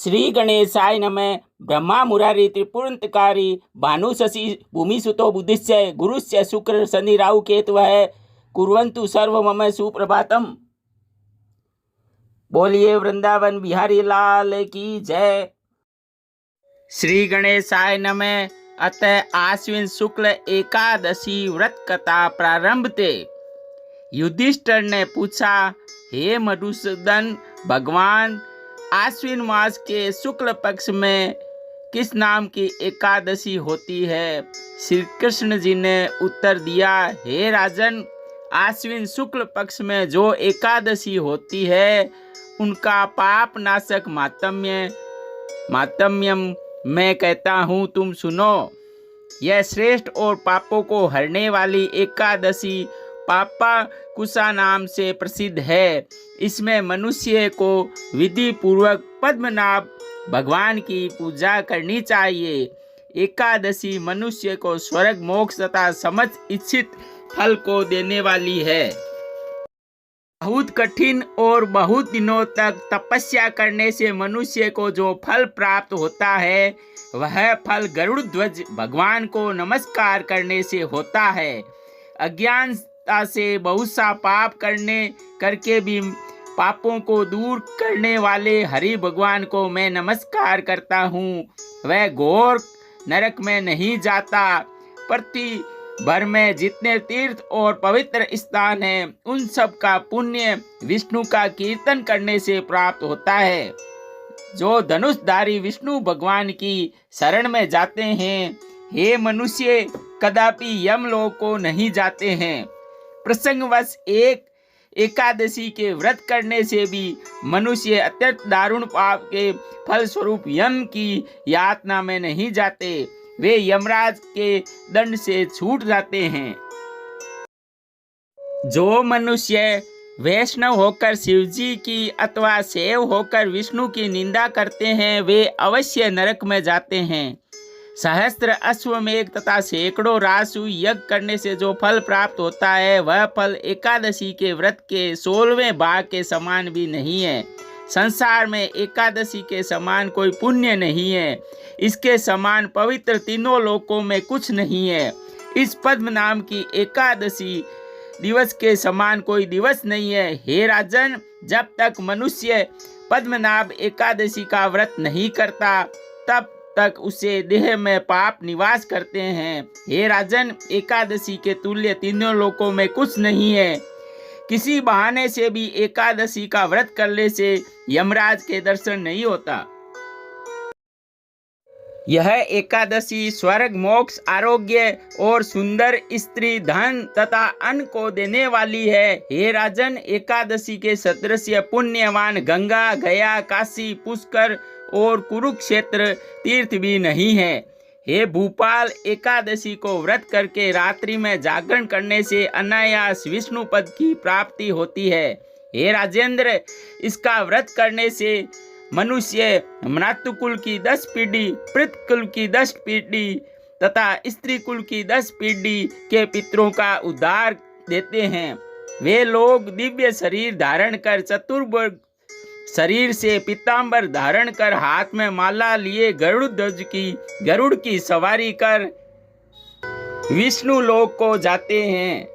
श्री गणेशाय नमः। ब्रह्मा मुरारी त्रिपुरंतकारी भानु शशि भूमिसुतो बुद्धिश्च गुरुश्च शुक्र शनि राहु केतवः कुर्वन्तु सर्व मम सुप्रभातम। बोलिए वृंदावन बिहारी लाल की जय। श्री गणेशाय नमः। अतः आश्विन शुक्ल एकादशी व्रत कथा प्रारंभ थे। युधिष्ठिर ने पूछा, हे मधुसूदन भगवान, आश्विन मास के शुक्ल पक्ष में किस नाम की एकादशी होती है? श्री कृष्ण जी ने उत्तर दिया, हे राजन, आश्विन शुक्ल पक्ष में जो एकादशी होती है उनका पाप नाशक मातम्यम मैं कहता हूँ, तुम सुनो। यह श्रेष्ठ और पापों को हरने वाली एकादशी पापा कुशा नाम से प्रसिद्ध है। इसमें मनुष्य को विधि पूर्वक पद्मनाभ भगवान की पूजा करनी चाहिए। एकादशी मनुष्य को स्वर्ग मोक्ष तथा समस्त इच्छित फल को देने वाली है। बहुत कठिन और बहुत दिनों तक तपस्या करने से मनुष्य को जो फल प्राप्त होता है वह फल गरुड़ ध्वज भगवान को नमस्कार करने से होता है। अज्ञानता से बहुत सा पाप करके भी पापों को दूर करने वाले हरि भगवान को मैं नमस्कार करता हूँ। वह घोर नरक में नहीं जाता। पृथ्वी भर में जितने तीर्थ और पवित्र स्थान हैं उन सब का पुण्य विष्णु का कीर्तन करने से प्राप्त होता है। जो धनुषधारी विष्णु भगवान की शरण में जाते हैं, हे मनुष्य, कदापि यमलोक को नहीं जाते हैं। प्रसंगवश एक एकादशी के व्रत करने से भी मनुष्य अत्यंत दारुण पाप के फल स्वरूप यम की यातना में नहीं जाते। वे यमराज के दंड से छूट जाते हैं। जो मनुष्य वैष्णव होकर शिव जी की अथवा सेव होकर विष्णु की निंदा करते हैं वे अवश्य नरक में जाते हैं। सहस्त्र अश्वमेघ तथा सैकड़ों रासु यज्ञ करने से जो फल प्राप्त होता है वह फल एकादशी के व्रत के 16वें भाग के समान भी नहीं है। संसार में एकादशी के समान कोई पुण्य नहीं है। इसके समान पवित्र तीनों लोकों में कुछ नहीं है। इस पद्म नाम की एकादशी दिवस के समान कोई दिवस नहीं है। हे राजन, जब तक मनुष्य पद्मनाभ एकादशी का व्रत नहीं करता तब तक उसे देह में पाप निवास करते हैं। हे राजन, एकादशी के तुल्य तीनों लोकों में कुछ नहीं है। किसी बहाने से भी एकादशी का व्रत करने से यमराज के दर्शन नहीं होता। यह एकादशी स्वर्ग मोक्ष आरोग्य और सुंदर स्त्री धन तथा अन्न को देने वाली है। हे राजन, एकादशी के सदृश पुण्यवान गंगा, गया, काशी, पुष्कर और कुरुक्षेत्र तीर्थ भी नहीं है। हे भूपाल, एकादशी को व्रत करके रात्रि में जागरण करने से अनायास विष्णु पद की प्राप्ति होती है। हे राजेंद्र, इसका व्रत करने से मनुष्य मृत्यु कुल की 10 पीढ़ी, पृथ कुल की 10 पीढ़ी तथा स्त्री कुल की 10 पीढ़ी के पितरों का उद्धार देते हैं। वे लोग दिव्य शरीर धारण कर चतुर्भुज शरीर से पीतांबर धारण कर हाथ में माला लिए गरुड़ की सवारी कर विष्णु लोक को जाते हैं।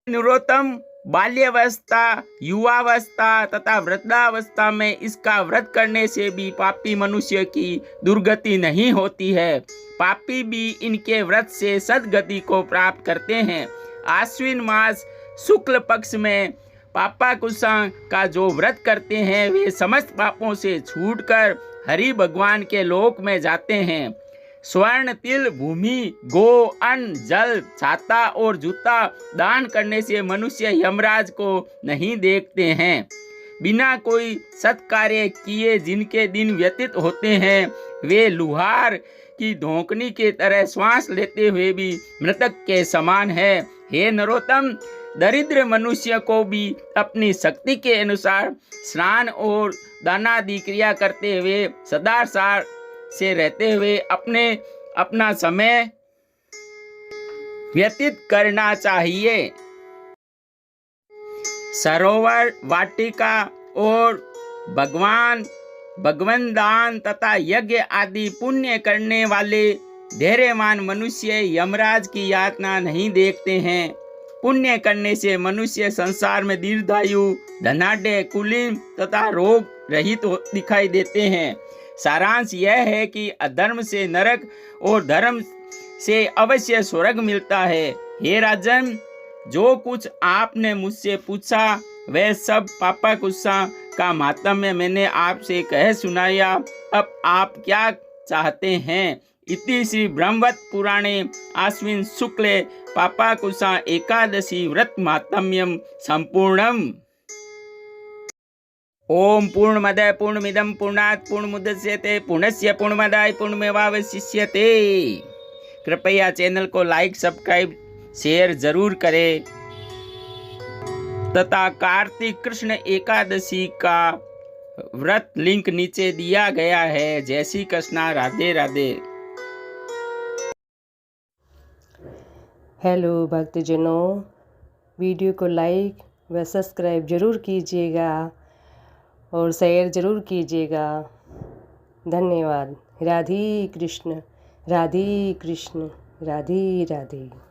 नरोत्तम, बाल्यावस्था, युवावस्था तथा वृद्धावस्था में इसका व्रत करने से भी पापी मनुष्य की दुर्गति नहीं होती है। पापी भी इनके व्रत से सद्गति को प्राप्त करते हैं। आश्विन मास शुक्ल पक्ष में पापा कुशा का जो व्रत करते हैं वे समस्त पापों से छूटकर हरि भगवान के लोक में जाते हैं। स्वर्ण, तिल, भूमि, गो, अन्न, जल, छाता और जूता दान करने से मनुष्य यमराज को नहीं देखते हैं। बिना कोई सत्कार्य किए जिनके दिन व्यतीत होते हैं वे लुहार की धोकनी के तरह श्वास लेते हुए भी मृतक के समान है। हे नरोत्तम, दरिद्र मनुष्य को भी अपनी शक्ति के अनुसार स्नान और दानादि क्रिया करते हुए सदाचार से रहते हुए अपना समय व्यतीत करना चाहिए। सरोवर, वाटिका और भगवान भगवान दान तथा यज्ञ आदि पुण्य करने वाले धैर्यवान मनुष्य यमराज की यातना नहीं देखते हैं। पुण्य करने से मनुष्य संसार में दीर्घायु, धनाढ्य, कुलीन तथा रोग रहित दिखाई देते हैं। सारांश यह है कि अधर्म से नरक और धर्म से अवश्य स्वर्ग मिलता है। हे राजन, जो कुछ आपने मुझसे पूछा वह सब पापाकुशा का महात्म्य मैंने आपसे कह सुनाया। अब आप क्या चाहते हैं? इति श्री ब्रह्मवत पुराणे आश्विन शुक्ले पापाकुशा एकादशी व्रत महात्म्यम संपूर्णम। ओम पूर्णमद पूर्णमिदं पूर्णात् पूर्णमुदच्यते पूर्णस्य पूर्णमादाय पूर्णमेवावशिष्यते। कृपया चैनल को लाइक, सब्सक्राइब, शेयर जरूर करें तथा कार्तिक कृष्ण एकादशी का व्रत लिंक नीचे दिया गया है। जय श्री कृष्णा, राधे राधे। हेलो भक्तजनों, वीडियो को लाइक व सब्सक्राइब जरूर कीजिएगा और शेयर जरूर कीजिएगा। धन्यवाद। राधे कृष्ण, राधे कृष्ण, राधे राधे।